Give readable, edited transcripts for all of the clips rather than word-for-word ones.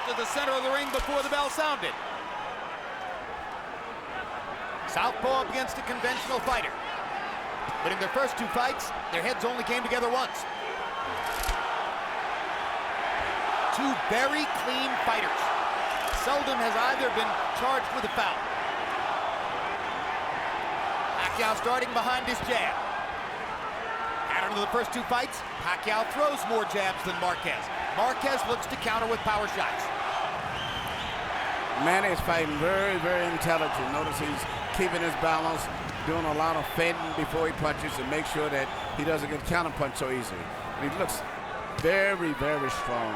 to the center of the ring before the bell sounded. Southpaw against a conventional fighter. But in their first two fights, their heads only came together once. Two very clean fighters. Seldom has either been charged with a foul. Pacquiao starting behind his jab. Pattern of the first two fights, Pacquiao throws more jabs than Marquez. Marquez looks to counter with power shots. Manny is fighting very, very intelligent. Notice he's keeping his balance, doing a lot of fending before he punches to make sure that he doesn't get counterpunched so easily. And he looks very, very strong.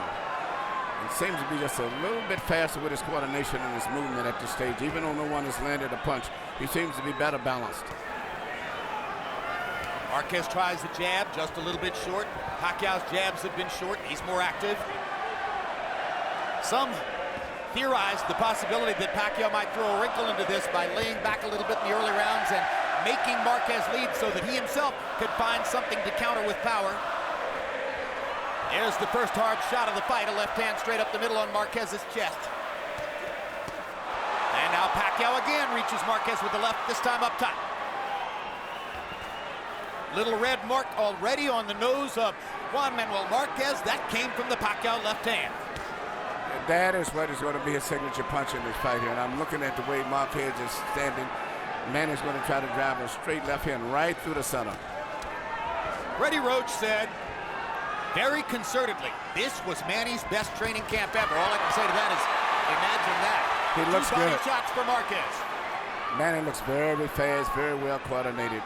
It seems to be just a little bit faster with his coordination and his movement at this stage. Even though no one has landed a punch, he seems to be better balanced. Marquez tries the jab, just a little bit short. Pacquiao's jabs have been short. He's more active. Some theorized the possibility that Pacquiao might throw a wrinkle into this by laying back a little bit in the early rounds and making Marquez lead so that he himself could find something to counter with power. There's the first hard shot of the fight, a left hand straight up the middle on Marquez's chest. And now Pacquiao again reaches Marquez with the left, this time up top. Little red mark already on the nose of Juan Manuel Marquez. That came from the Pacquiao left hand. That is what is going to be his signature punch in this fight here. And I'm looking at the way Marquez is standing. Manny's going to try to drive a straight left hand right through the center. Freddie Roach said, very concertedly, this was Manny's best training camp ever. All I can say to that is, imagine that. He looks Two body good. shots for Marquez. Manny looks very fast, very well coordinated.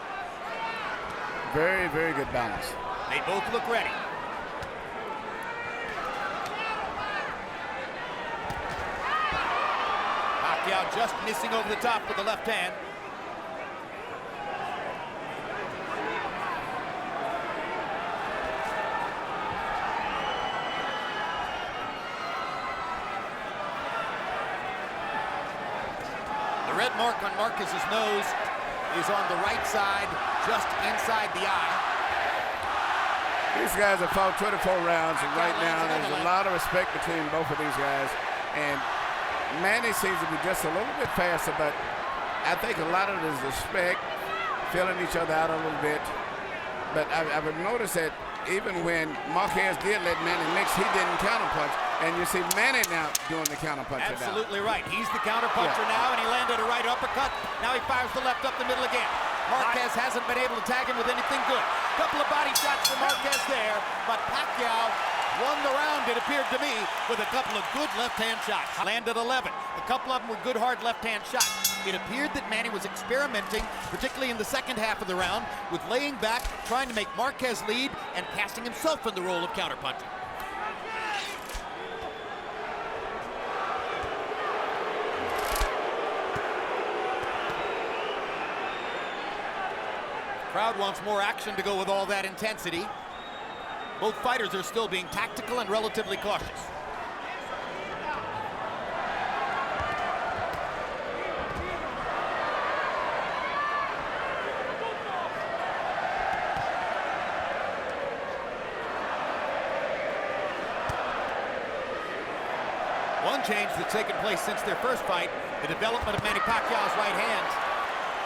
Very, very good balance. They both look ready. Pacquiao just missing over the top with the left hand. The red mark on Marquez's nose is on the right side, just inside the eye. These guys have fought 24 rounds, and right now there's a lot of respect between both of these guys. And Manny seems to be just a little bit faster, but I think a lot of it is respect, feeling each other out a little bit. But I would notice that even when Marquez did let Manny mix, he didn't counterpunch. And you see Manny now doing the counterpuncher. Absolutely right. He's the counterpuncher now, and he landed a right uppercut. Now he fires the left up the middle again. Marquez hasn't been able to tag him with anything good. Couple of body shots for Marquez there, but Pacquiao won the round, it appeared to me, with a couple of good left-hand shots. Landed 11. A couple of them were good, hard left-hand shots. It appeared that Manny was experimenting, particularly in the second half of the round, with laying back, trying to make Marquez lead, and casting himself in the role of counterpuncher. Crowd wants more action to go with all that intensity. Both fighters are still being tactical and relatively cautious. One change that's taken place since their first fight, the development of Manny Pacquiao's right hand.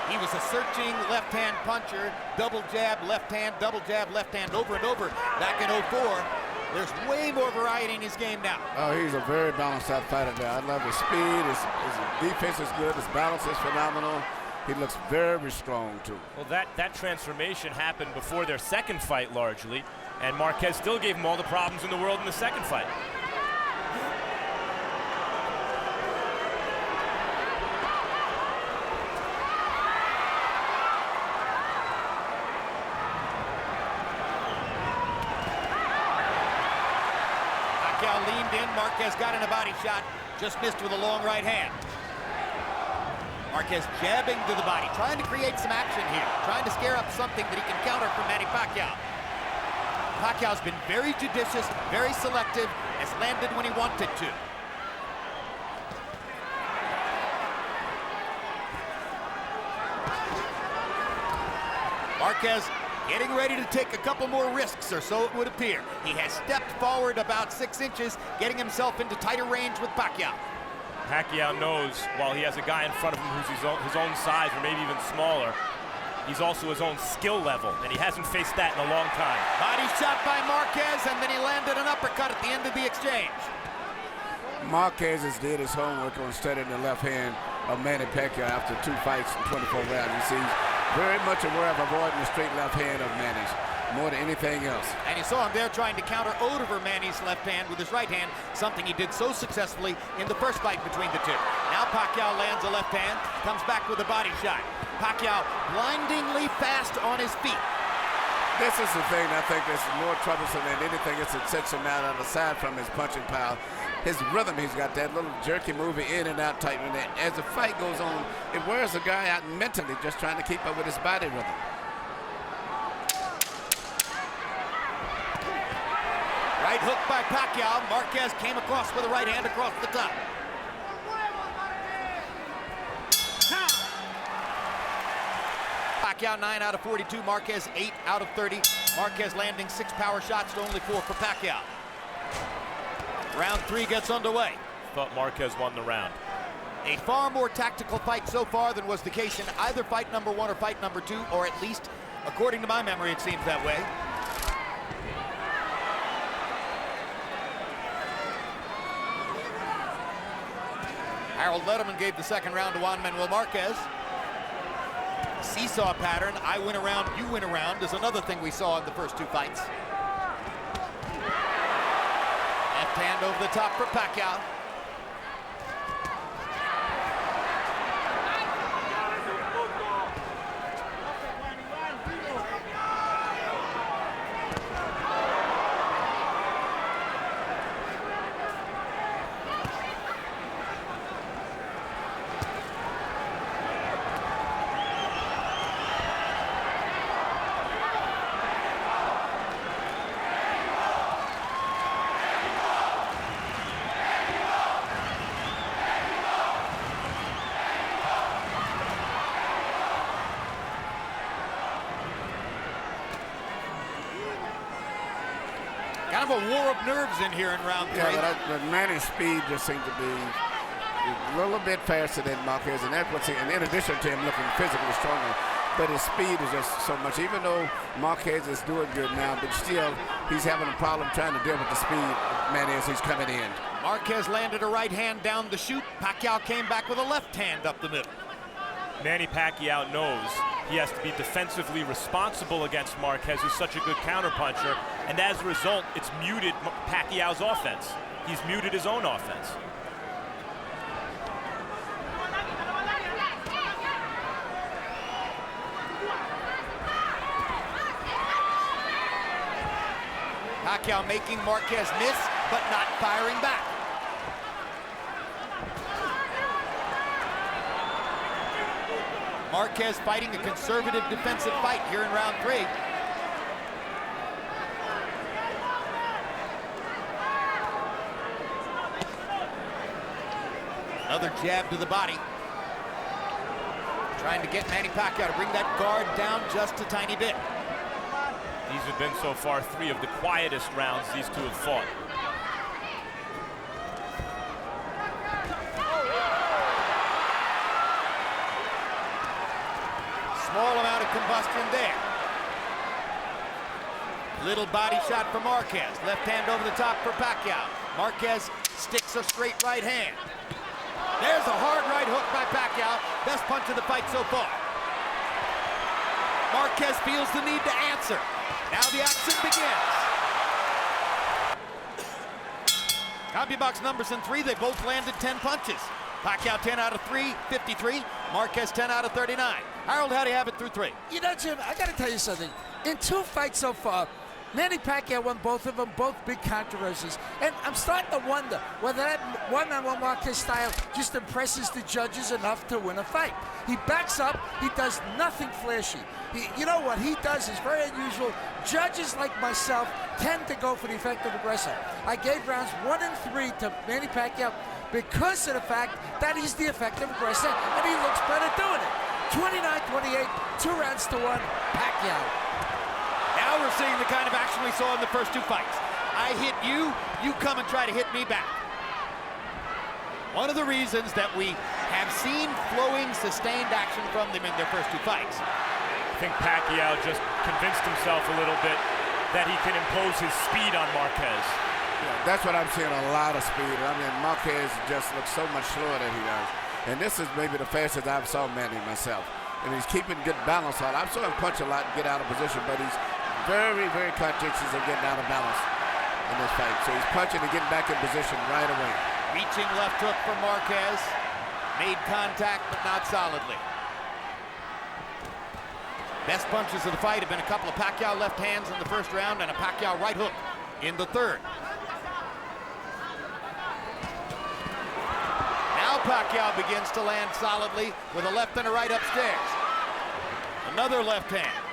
He was a searching left-hand puncher, double jab, left hand, over and over back in 04. There's way more variety in his game now. Oh, he's a very balanced out fighter there. I love his speed, his defense is good, his balance is phenomenal. He looks very strong, too. Well, that transformation happened before their second fight, largely, and Marquez still gave him all the problems in the world in the second fight. Pacquiao leaned in, Marquez got in a body shot, just missed with a long right hand. Marquez jabbing to the body, trying to create some action here, trying to scare up something that he can counter from Manny Pacquiao. Pacquiao's been very judicious, very selective, has landed when he wanted to. Marquez Getting ready to take a couple more risks, or so it would appear. He has stepped forward about 6 inches, getting himself into tighter range with Pacquiao. Pacquiao knows while he has a guy in front of him who's his own size or maybe even smaller, he's also his own skill level, and he hasn't faced that in a long time. Body shot by Marquez, and then he landed an uppercut at the end of the exchange. Marquez has did his homework on studying the left hand of Manny Pacquiao after 2 fights in 24 rounds. You see, very much aware of avoiding the straight left hand of Manny's more than anything else. And you saw him there trying to counter over Manny's left hand with his right hand, something he did so successfully in the first fight between the two. Now Pacquiao lands a left hand, comes back with a body shot. Pacquiao blindingly fast on his feet. This is the thing I think that's more troublesome than anything else that sets him out aside from his punching power. His rhythm, he's got that little jerky moving in and out type. And as the fight goes on, it wears the guy out mentally just trying to keep up with his body rhythm. Right hook by Pacquiao. Marquez came across with a right hand across the top. Pacquiao 9 out of 42, Marquez 8 out of 30. Marquez landing 6 power shots to only 4 for Pacquiao. Round 3 gets underway. Thought Marquez won the round. A far more tactical fight so far than was the case in either fight number 1 or fight number 2, or at least, according to my memory, it seems that way. Harold Letterman gave the second round to Juan Manuel Marquez. Seesaw pattern, I win a round, you win a round, is another thing we saw in the first 2 fights. Left hand over the top for Pacquiao. Kind of a war of nerves in here in round 3. Yeah, but Manny's speed just seemed to be a little bit faster than Marquez, and that's what's in addition to him looking physically stronger. But his speed is just so much. Even though Marquez is doing good now, but still he's having a problem trying to deal with the speed Manny as he's coming in. Marquez landed a right hand down the chute. Pacquiao came back with a left hand up the middle. Manny Pacquiao knows he has to be defensively responsible against Marquez, who's such a good counterpuncher, and as a result, it's muted Pacquiao's offense. He's muted his own offense. Pacquiao making Marquez miss, but not firing back. Marquez fighting a conservative defensive fight here in round 3. Another jab to the body. Trying to get Manny Pacquiao to bring that guard down just a tiny bit. These have been so far 3 of the quietest rounds these two have fought. Small amount of combustion there. Little body shot for Marquez. Left hand over the top for Pacquiao. Marquez sticks a straight right hand. There's a hard right hook by Pacquiao. Best punch of the fight so far. Marquez feels the need to answer. Now the action begins. CompuBox numbers in 3, they both landed 10 punches. Pacquiao 10 out of 3, 53. Marquez 10 out of 39. Harold, how do you have it through 3? You know, Jim, I got to tell you something. In 2 fights so far, Manny Pacquiao won both of them, both big controversies. And I'm starting to wonder whether that one-on-one Marquez style just impresses the judges enough to win a fight. He backs up, he does nothing flashy. You know what he does is very unusual. Judges like myself tend to go for the effective aggressor. I gave rounds 1 and 3 to Manny Pacquiao because of the fact that he's the effective aggressor and he looks better doing it. 29-28, 2 rounds to 1, Pacquiao. we saw in the first 2 fights. I hit you, you come and try to hit me back. One of the reasons that we have seen flowing, sustained action from them in their first 2 fights. I think Pacquiao just convinced himself a little bit that he can impose his speed on Marquez. Yeah, that's what I'm seeing, a lot of speed. I mean, Marquez just looks so much slower than he does. And this is maybe the fastest I've saw Manny myself. And he's keeping good balance on. I've saw him punch a lot and get out of position, but he's very, very conscientious of getting out of balance in this fight. So he's punching and getting back in position right away. Reaching left hook for Marquez. Made contact, but not solidly. Best punches of the fight have been a couple of Pacquiao left hands in the first round and a Pacquiao right hook in the third. Now Pacquiao begins to land solidly with a left and a right upstairs. Another left hand.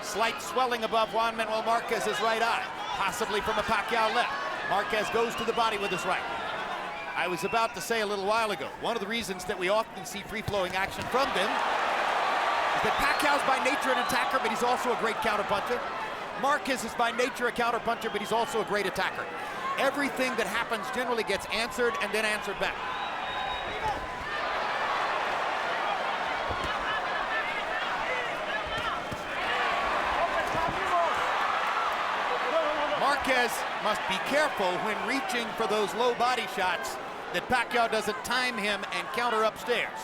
Slight swelling above Juan Manuel Marquez's right eye, possibly from a Pacquiao left. Marquez goes to the body with his right. I was about to say a little while ago, one of the reasons that we often see free-flowing action from them is that Pacquiao's by nature an attacker, but he's also a great counterpuncher. Marquez is by nature a counterpuncher, but he's also a great attacker. Everything that happens generally gets answered and then answered back. Marquez must be careful when reaching for those low body shots that Pacquiao doesn't time him and counter upstairs.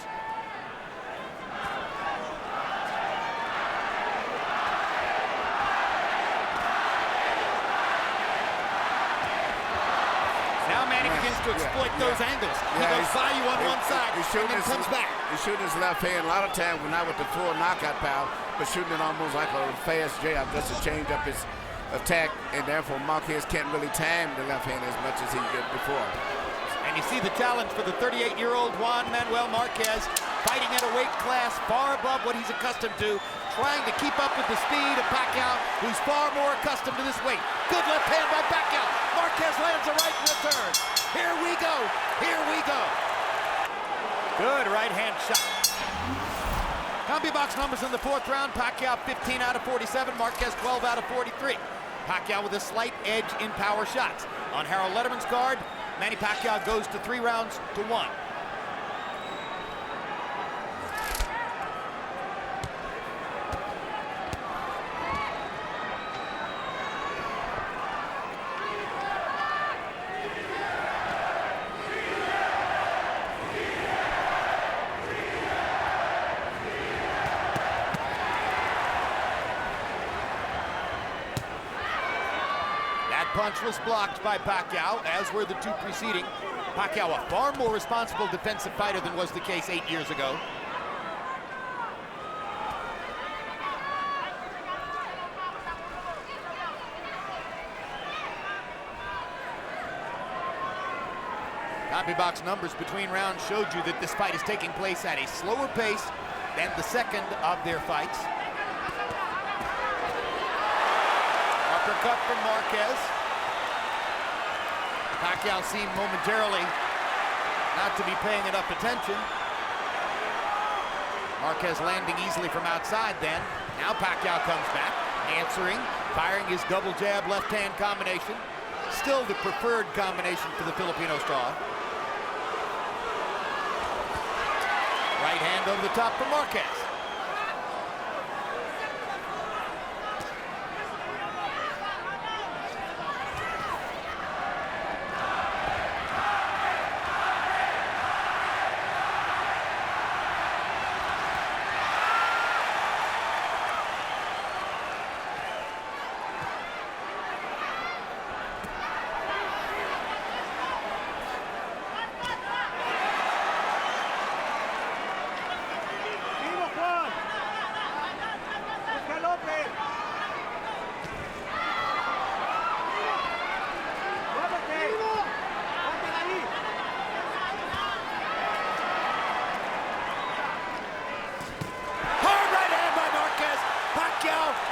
Now Manny begins to exploit those angles. He goes by you on one side and then comes back. He's shooting his left hand a lot of times, not with the full knockout power, but shooting it almost like a fast jab just to change up his attack, and therefore Marquez can't really time the left hand as much as he did before. And you see the challenge for the 38-year-old Juan Manuel Marquez, fighting at a weight class far above what he's accustomed to, trying to keep up with the speed of Pacquiao, who's far more accustomed to this weight. Good left hand by Pacquiao. Marquez lands a right in return. Here we go. Here we go. Good right hand shot. CombiBox numbers in the fourth round. Pacquiao 15 out of 47. Marquez 12 out of 43. Pacquiao with a slight edge in power shots. On Harold Letterman's card, Manny Pacquiao goes to 3 rounds to 1. Punch was blocked by Pacquiao, as were the 2 preceding. Pacquiao, a far more responsible defensive fighter than was the case 8 years ago. CombiBox numbers between rounds showed you that this fight is taking place at a slower pace than the second of their fights. Uppercut from Marquez. Pacquiao seemed momentarily not to be paying enough attention. Marquez landing easily from outside then. Now Pacquiao comes back, answering, firing his double jab left hand combination. Still the preferred combination for the Filipino star. Right hand over the top for Marquez.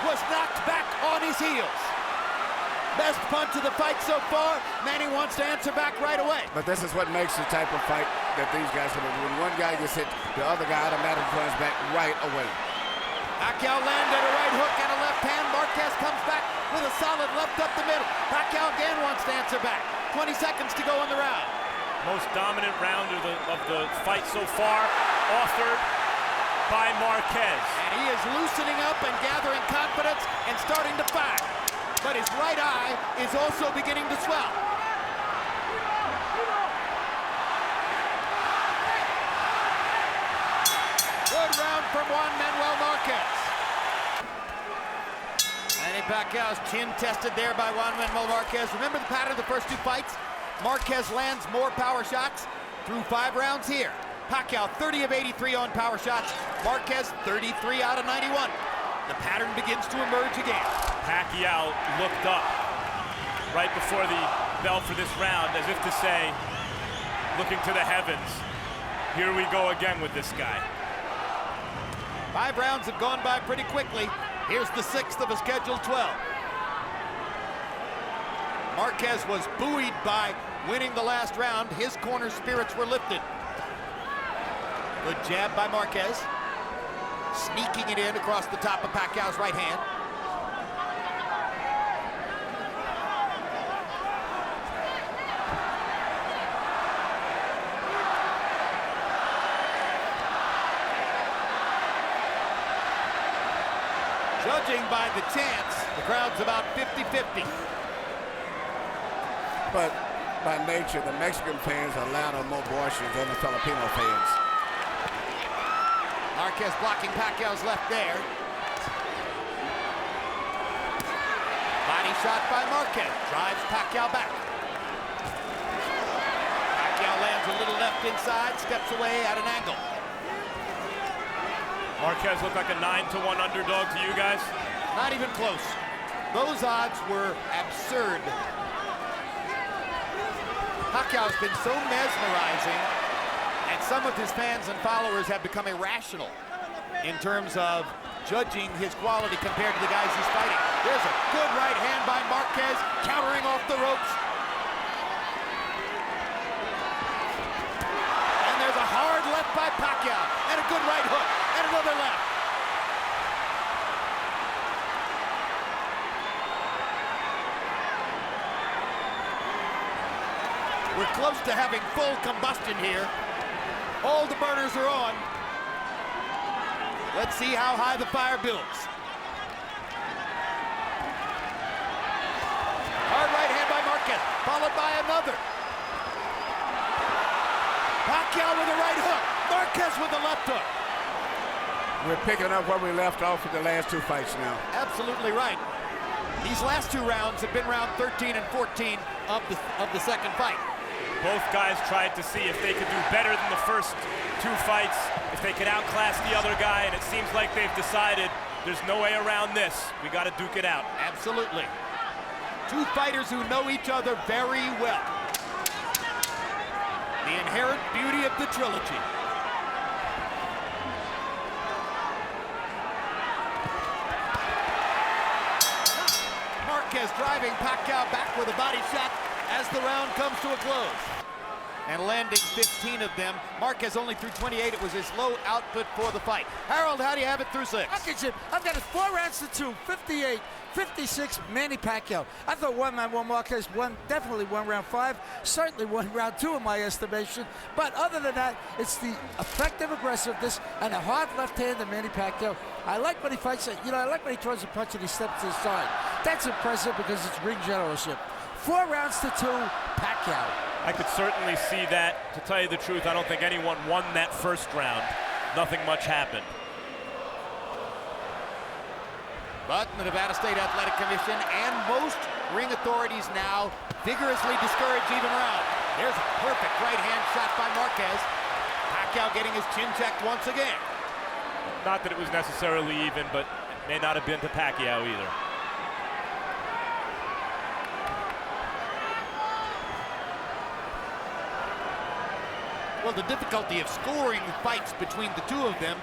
Was knocked back on his heels. Best punch of the fight so far. Manny wants to answer back right away. But this is what makes the type of fight that these guys can do. When one guy gets hit, the other guy automatically comes back right away. Pacquiao landed a right hook and a left hand. Marquez comes back with with a solid left up the middle. Pacquiao again wants to answer back. 20 seconds to go in the round. Most dominant round of the fight so far, authored by Marquez. And he is loosening up and gathering confidence and starting to fire. But his right eye is also beginning to swell. Good round from Juan Manuel Marquez. Manny Pacquiao's chin tested there by Juan Manuel Marquez. Remember the pattern of the first two fights? Marquez lands more power shots through 5 rounds here. Pacquiao 30 of 83 on power shots. Marquez 33 out of 91. The pattern begins to emerge again. Pacquiao looked up right before the bell for this round as if to say, looking to the heavens, here we go again with this guy. 5 rounds have gone by pretty quickly. Here's the 6th of a scheduled 12. Marquez was buoyed by winning the last round. His corner spirits were lifted. Good jab by Marquez. Sneaking it in across the top of Pacquiao's right hand. Judging by the chants, the crowd's about 50-50. But by nature, the Mexican fans are louder and more boisterous than the Filipino fans. Marquez blocking Pacquiao's left there. Body shot by Marquez. Drives Pacquiao back. Pacquiao lands a little left inside, steps away at an angle. Marquez looked like a 9-1 underdog to you guys. Not even close. Those odds were absurd. Pacquiao's been so mesmerizing, and some of his fans and followers have become irrational in terms of judging his quality compared to the guys he's fighting. There's a good right hand by Marquez, countering off the ropes. And there's a hard left by Pacquiao, and a good right hook, and another left. We're close to having full combustion here. All the burners are on. Let's see how high the fire builds. Hard right hand by Marquez, followed by another. Pacquiao with a right hook. Marquez with a left hook. We're picking up where we left off with the last 2 fights now. Absolutely right. These last 2 rounds have been round 13 and 14 of the second fight. Both guys tried to see if they could do better than the first 2 fights, if they could outclass the other guy, and it seems like they've decided there's no way around this. We got to duke it out. Absolutely. 2 fighters who know each other very well. The inherent beauty of the trilogy. Marquez driving Pacquiao back with a body shot as the round comes to a close. And landing 15 of them. Marquez only threw 28. It was his low output for the fight. Harold, how do you have it through 6? I've got it 4 rounds to 2, 58, 56, Manny Pacquiao. I thought Juan Manuel Marquez definitely won round 5, certainly won round 2 in my estimation. But other than that, it's the effective aggressiveness and a hard left hand of Manny Pacquiao. I like when he fights, I like when he throws a punch and he steps to the side. That's impressive because it's ring generalship. 4 rounds to 2, Pacquiao. I could certainly see that. To tell you the truth, I don't think anyone won that first round. Nothing much happened. But the Nevada State Athletic Commission and most ring authorities now vigorously discourage even rounds. There's a perfect right hand shot by Marquez. Pacquiao getting his chin checked once again. Not that it was necessarily even, but it may not have been to Pacquiao either. Well, the difficulty of scoring fights between the 2 of them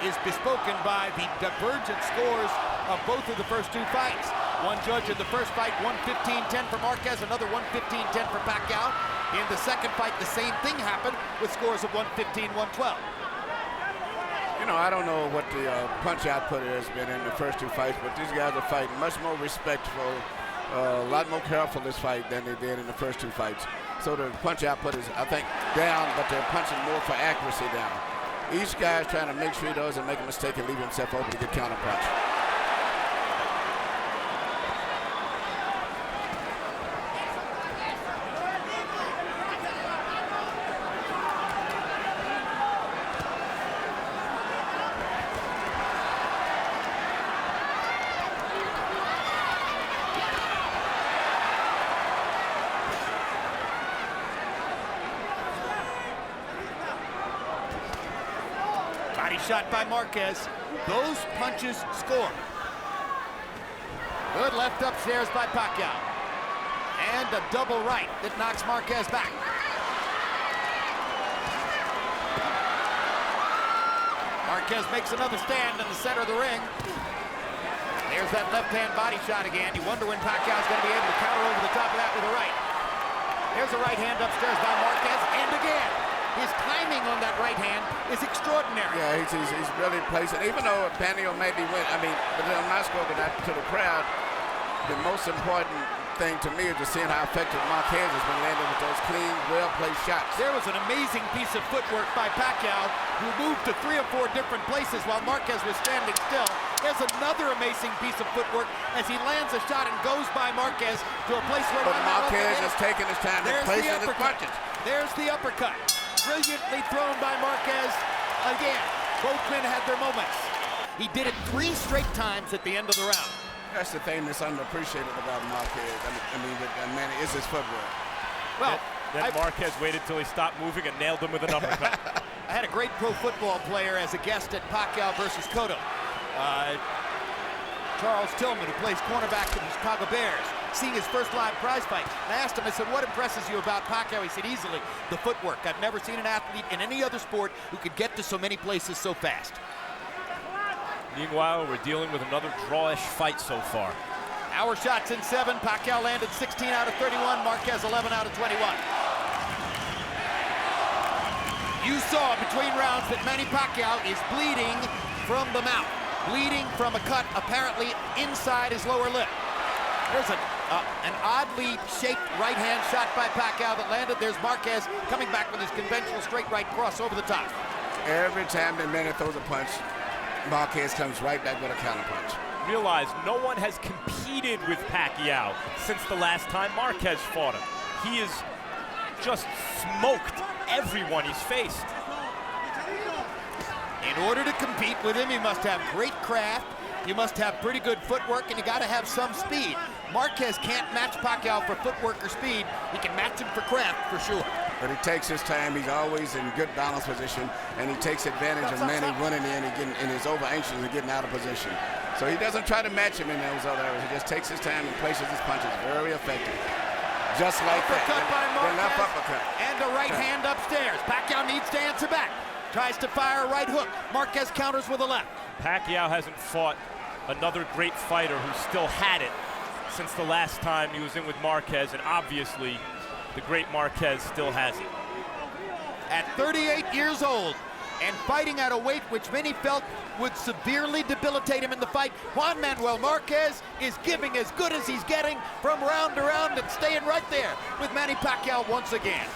is bespoken by the divergent scores of both of the first 2 fights. One judge in the first fight, 115-10 for Marquez, another 115-10 for Pacquiao. In the second fight, the same thing happened with scores of 115-112. You know, I don't know what the punch output has been in the first two fights, but these guys are fighting much more respectful, a lot more careful this fight than they did in the first two fights. So the punch output is, I think, down, but they're punching more for accuracy down. Each guy is trying to make sure he doesn't make a mistake and leave himself open to get counter punch. Body shot by Marquez. Those punches score. Good left upstairs by Pacquiao. And a double right that knocks Marquez back. Marquez makes another stand in the center of the ring. There's that left-hand body shot again. You wonder when Pacquiao's going to be able to counter over the top of that with a right. There's a right hand upstairs by Marquez, and again. His timing on that right hand is extraordinary. Yeah, he's really placing. Even though Pacquiao maybe went, I mean, but I'm not spoken that to the crowd. The most important thing to me is just seeing how effective Marquez has been landing with those clean, well-placed shots. There was an amazing piece of footwork by Pacquiao, who moved to 3 or 4 different places while Marquez was standing still. There's another amazing piece of footwork as he lands a shot and goes by Marquez to a place where Marquez is taking his time and placing his punches. There's the uppercut. Brilliantly thrown by Marquez. Again, both men had their moments. He did it 3 straight times at the end of the round. That's the thing that's underappreciated about Marquez. I mean, man, is his footwork. Well, then Marquez waited till he stopped moving and nailed him with an uppercut. I had a great pro football player as a guest at Pacquiao versus Cotto. Charles Tillman, who plays cornerback for the Chicago Bears, seeing his first live prize fight. And I asked him, I said, what impresses you about Pacquiao? He said, easily, the footwork. I've never seen an athlete in any other sport who could get to so many places so fast. Meanwhile, we're dealing with another drawish fight so far. Our shots in 7. Pacquiao landed 16 out of 31. Marquez 11 out of 21. You saw between rounds that Manny Pacquiao is bleeding from the mouth. Bleeding from a cut apparently inside his lower lip. There's an oddly shaped right hand shot by Pacquiao that landed. There's Marquez coming back with his conventional straight right cross over the top. Every time that Manny throws a punch, Marquez comes right back with a counter punch. Realize no one has competed with Pacquiao since the last time Marquez fought him. He has just smoked everyone he's faced. In order to compete with him, you must have great craft, you must have pretty good footwork, and you got to have some speed. Marquez can't match Pacquiao for footwork or speed. He can match him for craft, for sure. But he takes his time. He's always in good balance position, and he takes advantage of Manny running in and he's over anxious and getting out of position. So he doesn't try to match him in those other areas. He just takes his time and places his punches very effective. Just like that. Uppercut by Marquez, the left uppercut. and a right hand upstairs. Pacquiao needs to answer back. Tries to fire a right hook. Marquez counters with a left. Pacquiao hasn't fought another great fighter who still had it since the last time he was in with Marquez, and obviously the great Marquez still has it. At 38 years old and fighting at a weight which many felt would severely debilitate him in the fight, Juan Manuel Marquez is giving as good as he's getting from round to round and staying right there with Manny Pacquiao once again.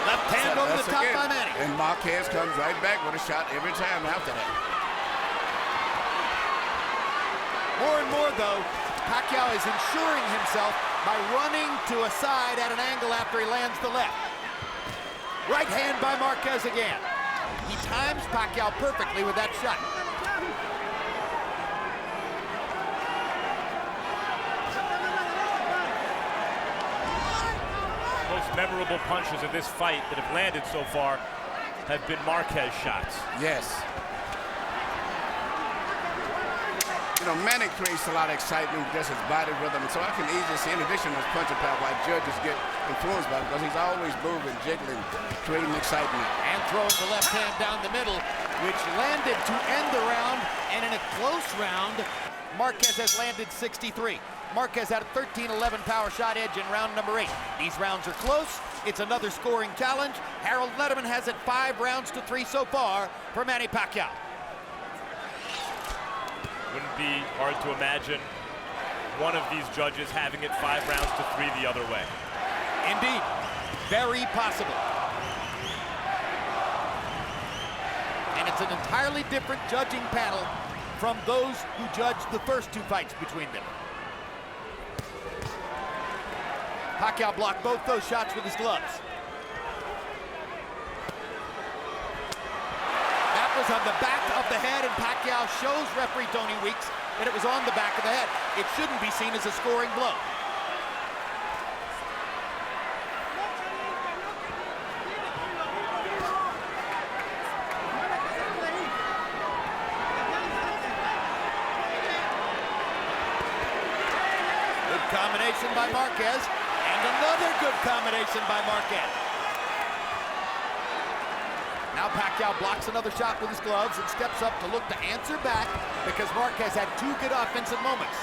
Left hand over the top by Manny. And Marquez comes right back with a shot every time after that. More and more, though, Pacquiao is ensuring himself by running to a side at an angle after he lands the left. Right hand by Marquez again. He times Pacquiao perfectly with that shot. Most memorable punches of this fight that have landed so far have been Marquez shots. Yes. You know, Manny creates a lot of excitement, just his body rhythm, so I can easily see, in addition to his punching power, why judges get influenced by him because he's always moving, jiggling, creating excitement. And throwing the left hand down the middle, which landed to end the round. And in a close round, Marquez has landed 63. Marquez had a 13-11 power shot edge in round number 8. These rounds are close. It's another scoring challenge. Harold Lederman has it 5 rounds to 3 so far for Manny Pacquiao. Wouldn't be hard to imagine one of these judges having it 5 rounds to 3 the other way. Indeed, very possible. And it's an entirely different judging panel from those who judged the first 2 fights between them. Pacquiao blocked both those shots with his gloves. That was on the back of the head, and Pacquiao shows referee Tony Weeks that it was on the back of the head. It shouldn't be seen as a scoring blow. Good combination by Marquez. And another good combination by Marquez. Now Pacquiao blocks another shot with his gloves and steps up to look to answer back because Marquez had 2 good offensive moments.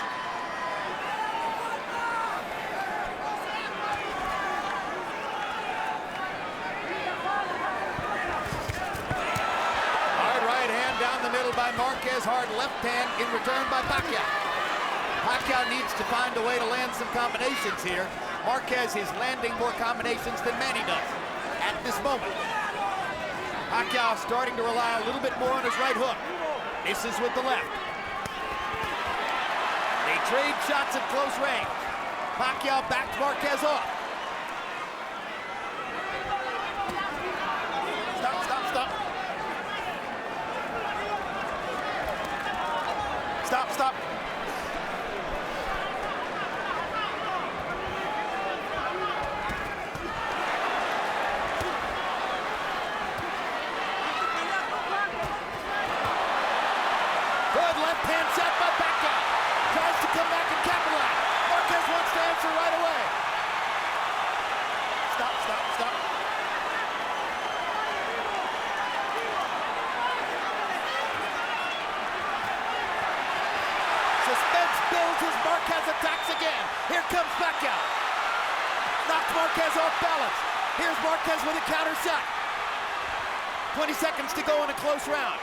Hard right hand down the middle by Marquez, hard left hand in return by Pacquiao. Pacquiao needs to find a way to land some combinations here. Marquez is landing more combinations than Manny does at this moment. Pacquiao starting to rely a little bit more on his right hook. Misses with the left. They trade shots at close range. Pacquiao backed Marquez off. Stop, stop, stop. Stop, stop. Hand shot by Pacquiao. Tries to come back and capitalize. Marquez wants to answer right away. Stop, stop, stop. Suspense builds as Marquez attacks again. Here comes Pacquiao. Knocks Marquez off balance. Here's Marquez with a counter shot. 20 seconds to go in a close round.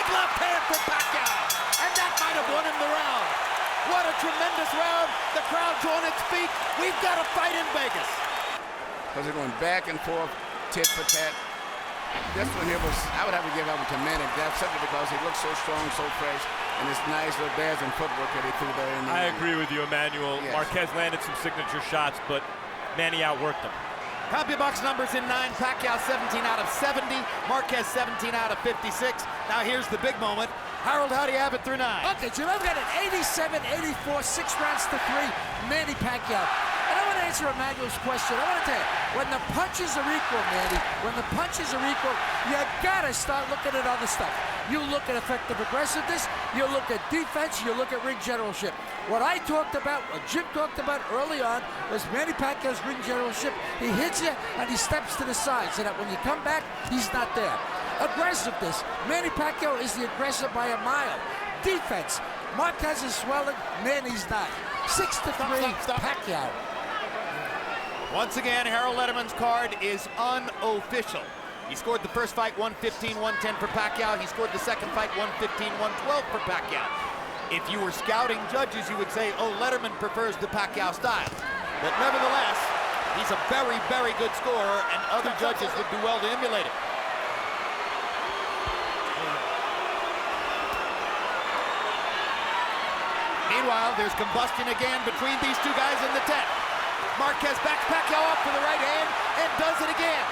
Left hand for Pacquiao, and that might have won him the round. What a tremendous round. The crowd's on its feet. We've got a fight in Vegas. Because they're going back and forth, tit for tat. This one here was, I would have to give up to Manny. That's simply because he looks so strong, so fresh, and this nice little dazzling footwork that he threw there. I agree with you, Emmanuel. Yes. Marquez landed some signature shots, but Manny outworked him. CompuBox numbers in 9. Pacquiao 17 out of 70. Marquez 17 out of 56. Now here's the big moment. Harold, how do you have it through 9? Okay, Jim, I've got an 87-84, 6 rounds to 3, Manny Pacquiao. And I want to answer Emmanuel's question. I want to tell you, when the punches are equal, Manny, when the punches are equal, you got to start looking at other stuff. You look at effective aggressiveness, you look at defense, you look at ring generalship. What I talked about, what Jim talked about early on, was Manny Pacquiao's ring generalship. He hits you and he steps to the side so that when you come back, he's not there. Aggressiveness, Manny Pacquiao is the aggressor by a mile. Defense, Marquez is swelling, Manny's not. 6-3, Pacquiao. Once again, Harold Lederman's card is unofficial. He scored the first fight 115-110 for Pacquiao. He scored the second fight 115-112 for Pacquiao. If you were scouting judges, you would say, oh, Lederman prefers the Pacquiao style. But nevertheless, he's a very, very good scorer, and other judges would do well to emulate it. Meanwhile, there's combustion again between these two guys in the tent. Marquez backs Pacquiao up for the right hand and does it again.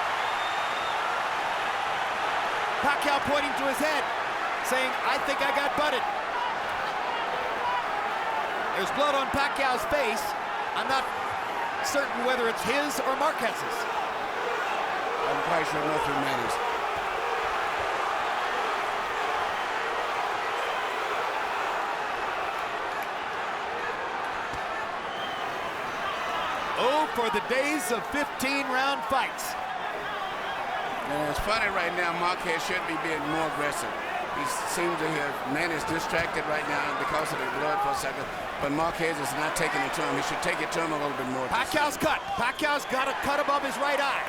Pacquiao pointing to his head, saying, I think I got butted. There's blood on Pacquiao's face. I'm not certain whether it's his or Marquez's. I'm quite sure nothing matters. Oh, for the days of 15-round fights. And it's funny right now, Marquez should be being more aggressive. He seems to have, Manny's distracted right now because of the blood for a second, but Marquez is not taking it to him. He should take it to him a little bit more. Pacquiao's cut. Pacquiao's got a cut above his right eye.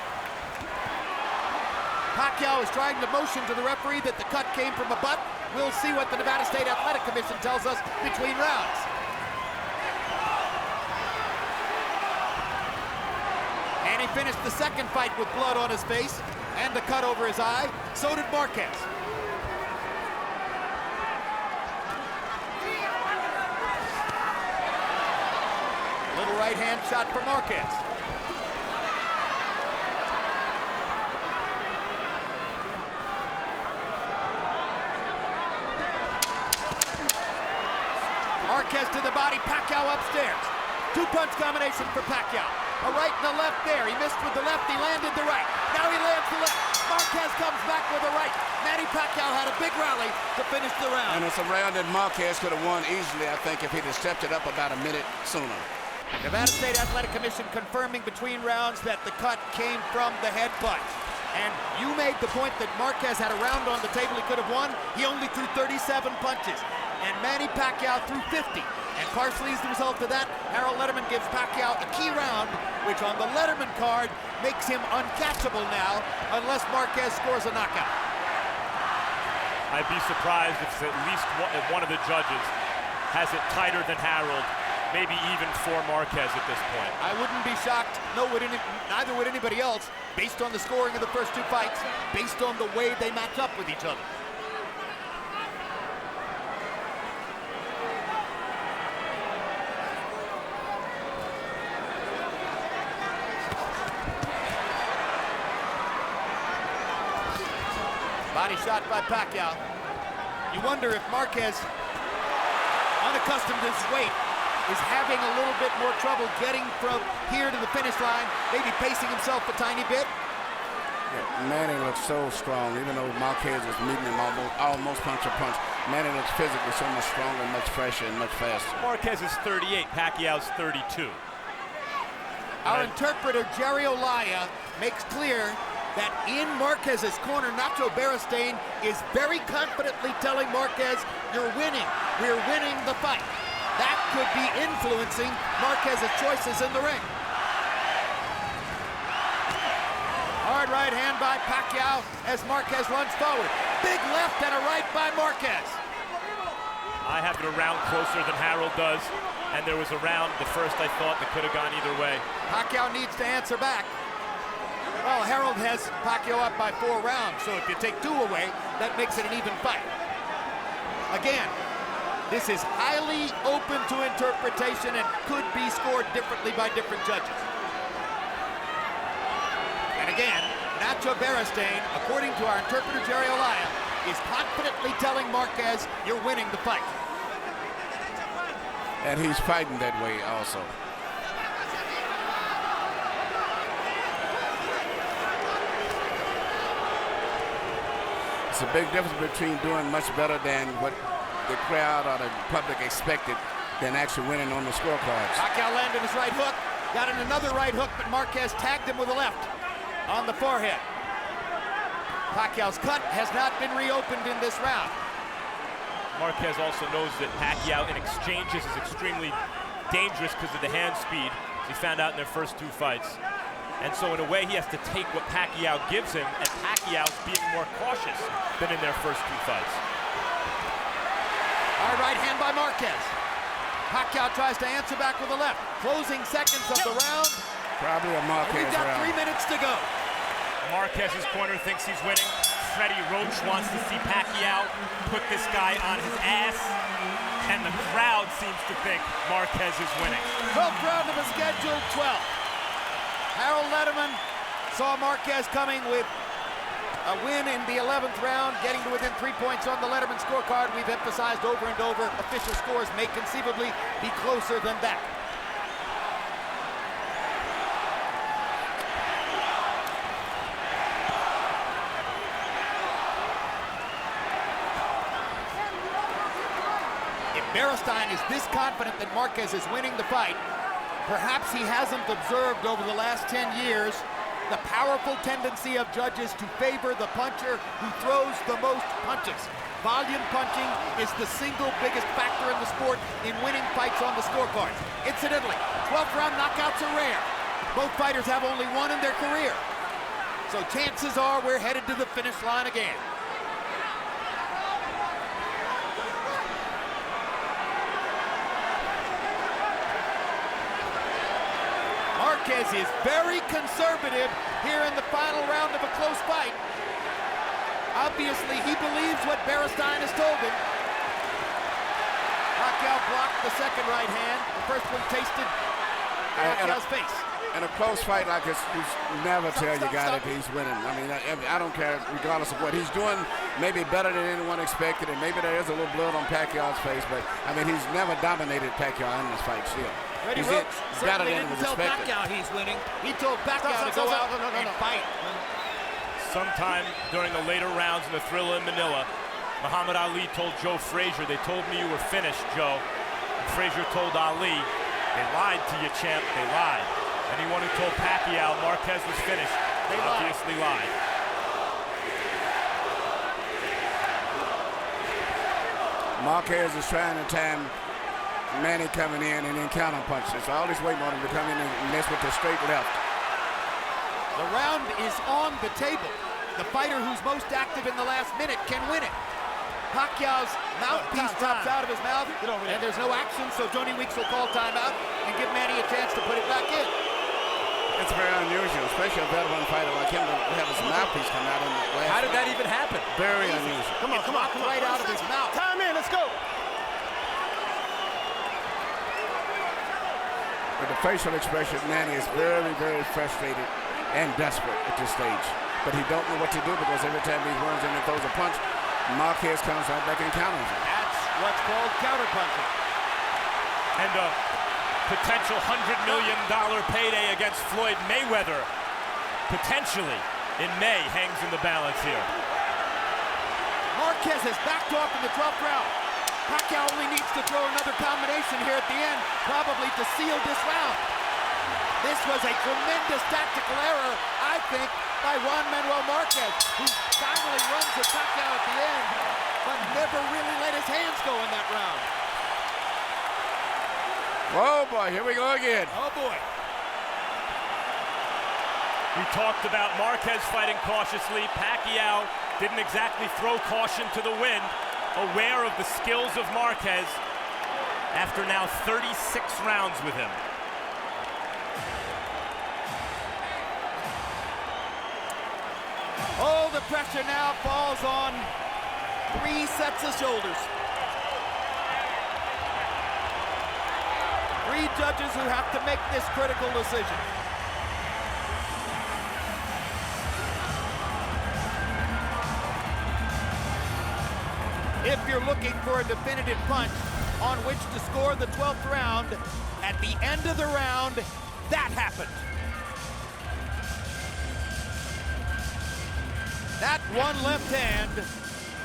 Pacquiao is trying to motion to the referee that the cut came from a butt. We'll see what the Nevada State Athletic Commission tells us between rounds. And he finished the second fight with blood on his face and a cut over his eye. So did Marquez. Little right hand shot for Marquez. Marquez to the body, Pacquiao upstairs. Two-punch combination for Pacquiao. A right and a left there. He missed with the left, he landed the right. Now he lands the left. Marquez comes back with a right. Manny Pacquiao had a big rally to finish the round. And it's a round that Marquez could have won easily, I think, if he'd have stepped it up about a minute sooner. Nevada State Athletic Commission confirming between rounds that the cut came from the head punch. And you made the point that Marquez had a round on the table he could have won. He only threw 37 punches. And Manny Pacquiao threw 50. And partially as the result of that, Harold Letterman gives Pacquiao a key round, which on the Letterman card makes him uncatchable now, unless Marquez scores a knockout. I'd be surprised if at least one of the judges has it tighter than Harold, maybe even for Marquez at this point. I wouldn't be shocked, neither would anybody else, based on the scoring of the first two fights, based on the way they match up with each other. Body shot by Pacquiao. You wonder if Marquez, unaccustomed to his weight, is having a little bit more trouble getting from here to the finish line, maybe pacing himself a tiny bit. Yeah, Manny looks so strong, even though Marquez is meeting him almost punch for punch. Manny looks physically so much stronger, much fresher, and much faster. Marquez is 38, Pacquiao's 32. Our interpreter, Jerry Olaya, makes clear that in Marquez's corner, Nacho Beristain is very confidently telling Marquez, you're winning. We're winning the fight. That could be influencing Marquez's choices in the ring. Hard right hand by Pacquiao as Marquez runs forward. Big left and a right by Marquez. I have it a round closer than Harold does, and there was a round, the first I thought, that could have gone either way. Pacquiao needs to answer back. Well, Harold has Pacquiao up by 4 rounds, so if you take 2 away, that makes it an even fight. Again, this is highly open to interpretation and could be scored differently by different judges. And again, Nacho Beristain, according to our interpreter Jerry Olaya, is confidently telling Marquez, you're winning the fight. And he's fighting that way also. It's a big difference between doing much better than what the crowd or the public expected than actually winning on the scorecards. Pacquiao landed his right hook, got in another right hook, but Marquez tagged him with a left on the forehead. Pacquiao's cut has not been reopened in this round. Marquez also knows that Pacquiao in exchanges is extremely dangerous because of the hand speed, as he found out in their first 2 fights. And so in a way, he has to take what Pacquiao gives him, and Pacquiao's being more cautious than in their first 2 fights. Hard right hand by Marquez. Pacquiao tries to answer back with a left. Closing seconds of the round. Probably a Marquez We've got round. 3 minutes to go. Marquez's corner thinks he's winning. Freddie Roach wants to see Pacquiao put this guy on his ass. And the crowd seems to think Marquez is winning. 12th round of the scheduled 12. Harold Letterman saw Marquez coming with A win in the 11th round, getting to within 3 points on the Letterman scorecard. We've emphasized over and over, official scores may conceivably be closer than that. If Beristain is this confident that Marquez is winning the fight, perhaps he hasn't observed over the last 10 years the powerful tendency of judges to favor the puncher who throws the most punches. Volume punching is the single biggest factor in the sport in winning fights on the scorecards. Incidentally, 12th round knockouts are rare. Both fighters have only one in their career. So chances are we're headed to the finish line again. Marquez is very conservative here in the final round of a close fight. Obviously, he believes what Beristain has told him. Pacquiao blocked the second right hand. The first one tasted Pacquiao's face. In a close fight like this, you never tell your guy that he's winning. I mean, I don't care, regardless of what he's doing, maybe better than anyone expected, and maybe there is a little blood on Pacquiao's face, but I mean, he's never dominated Pacquiao in this fight still. Freddie Roach certainly didn't tell Pacquiao he's winning. He told Pacquiao to go out and fight. Sometime during the later rounds in the Thrilla in Manila, Muhammad Ali told Joe Frazier, "They told me you were finished, Joe." And Frazier told Ali, "They lied to you, champ, they lied." Anyone who told Pacquiao Marquez was finished, they obviously lied. Marquez is trying to time Manny coming in and then counter punches. So all he's waiting on him to come in and mess with the straight left. The round is on the table. The fighter who's most active in the last minute can win it. Pacquiao's mouthpiece drops out of his mouth, and there's no action, so Johnny Weeks will call timeout and give Manny a chance to put it back in. It's very unusual, especially a veteran fighter like him to have his mouthpiece come out in the last How did that round. even happen? Very unusual. Come on, right out of his mouth. Time in, let's go. But the facial expression of Manny is very, very frustrated and desperate at this stage. But he don't know what to do because every time he runs in and throws a punch, Marquez comes right back and counters him. That's what's called counterpunching. And a potential $100 million payday against Floyd Mayweather, potentially in May, hangs in the balance here. Marquez has backed off in the 12th round. Pacquiao only needs to throw another combination here at the end, probably to seal this round. This was a tremendous tactical error, I think, by Juan Manuel Marquez, who finally runs at Pacquiao at the end, but never really let his hands go in that round. Oh boy, here we go again. Oh boy. We talked about Marquez fighting cautiously. Pacquiao didn't exactly throw caution to the wind, aware of the skills of Marquez after now 36 rounds with him. Oh, the pressure now falls on 3 sets of shoulders. 3 judges who have to make this critical decision. If you're looking for a definitive punch on which to score the 12th round, at the end of the round, that happened. That one left hand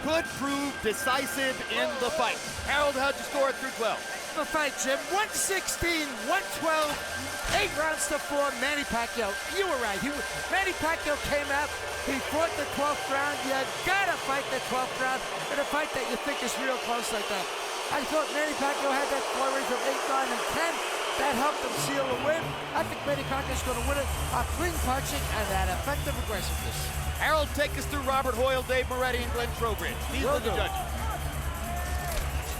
could prove decisive in the fight. Harold, how'd you score it through 12? The fight, Jim, 116, 112, 8 rounds to 4, Manny Pacquiao. You were right. Manny Pacquiao came out, he fought the 12th round. You gotta fight the 12th round in a fight that you think is real close like that. I thought Manny Pacquiao had that flurry from 8, 9, and 10. That helped him seal the win. I think Manny Pacquiao's gonna win it on clean punching and that effective aggressiveness. Harold, take us through Robert Hoyle, Dave Moretti, and Glenn Trowbridge. These are the judges.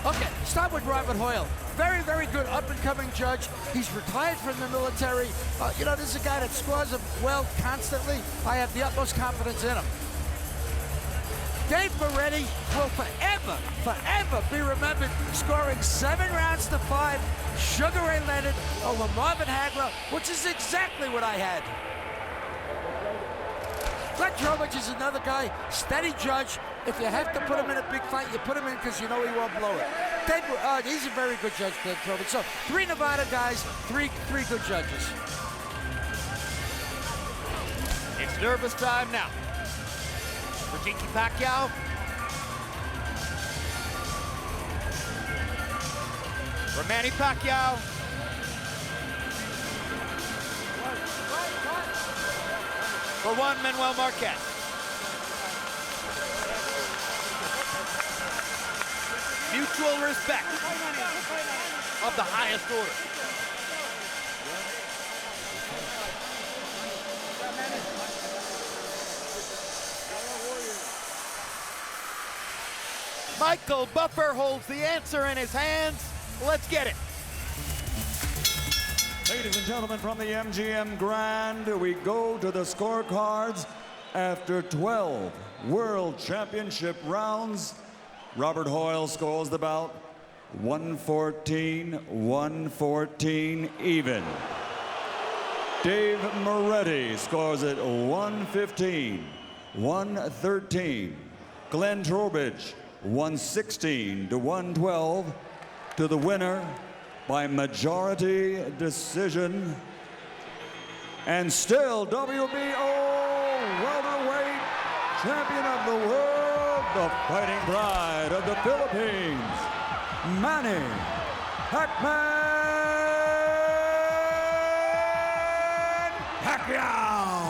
Okay, start with Robert Hoyle. Very, very good up-and-coming judge. He's retired from the military. You know, this is a guy that scores him well constantly. I have the utmost confidence in him. Dave Moretti will forever, forever be remembered scoring 7 rounds to 5, Sugar Ray Leonard over Marvin Hagler, which is exactly what I had. Petrovich is another guy, steady judge. If you have to put him in a big fight, you put him in because you know he won't blow it. He's a very good judge, Petrovich. So 3 Nevada guys, three good judges. It's nervous time now. For Pacquiao. For Manny Pacquiao. For Juan Manuel Marquez. Mutual respect of the highest order. Michael Buffer holds the answer in his hands. Let's get it. Ladies and gentlemen, from the MGM Grand, we go to the scorecards. After 12 World Championship rounds, Robert Hoyle scores the bout 114 even. Dave Moretti scores it 113. Glenn Trowbridge 116-112 to the winner by majority decision. And still WBO welterweight champion of the world, the fighting pride of the Philippines, Manny Pacquiao.